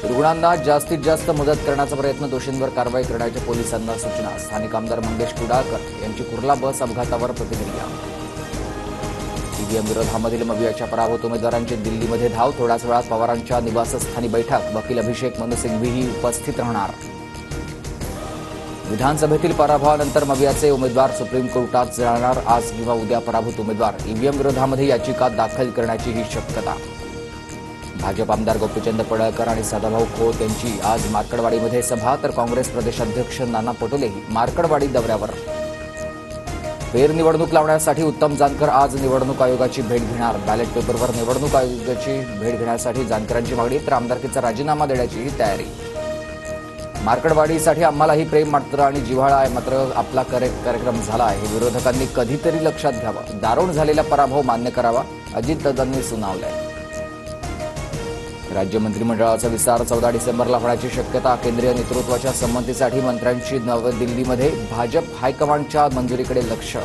रुग्णांना जास्तीत जास्त मदत करण्याचा प्रयत्न, दोषींवर कारवाई करण्याच्या पोलिसांना सूचना। स्थानिक आमदार मंगेश कुडाळकर यांची कुर्ला बस अपघातावर प्रतिक्रिया। ईव्हीएम विरोधामधील मवियाच्या पराभूत उमेदवारांची दिल्लीमध्ये धाव, थोड्याच वेळात पवारांच्या निवासस्थानी बैठक। वकील अभिषेक मनु सिंघवीही उपस्थित राहणार। विधानसभेतील पराभवानंतर मवियाचे उमेदवार सुप्रीम कोर्टात जाणार। आज किंवा उद्या पराभूत उमेदवार ईव्हीएम विरोधामध्ये याचिका दाखल करण्याची ही शक्यता। भाजप आमदार गोपीचंद पडळकर आणि सदाभाऊ खोत यांची आज मार्कडवाडीमध्ये सभा, तर काँग्रेस प्रदेशाध्यक्ष नाना पटोलेही मार्कडवाडी दौऱ्यावर। फेरनिवडणूक लावण्यासाठी उत्तम जानकर आज निवडणूक आयोगाची भेट घेणार। बॅलेट पेपरवर निवडणूक आयोगाची भेट घेण्यासाठी जानकरांची मागणी, तर आमदारकीचा राजीनामा देण्याचीही तयारी। मार्कडवाडीसाठी आम्हालाही प्रेम मात्र आणि जिव्हाळा आहे, मात्र आपला कार्यक्रम झाला आहे, हे विरोधकांनी कधीतरी लक्षात घ्यावं। दारुण झालेला पराभव मान्य करावा, अजितदादांनी सुनावलंय। राज्य मंत्रिमंडळाचा विस्तार 14 डिसेंबरला होण्याची शक्यता। केंद्रीय नेतृत्वाच्या संमतीसाठी मंत्र्यांची नवी दिल्लीमध्ये भाजप हायकमांडच्या मंजुरीकडे लक्ष।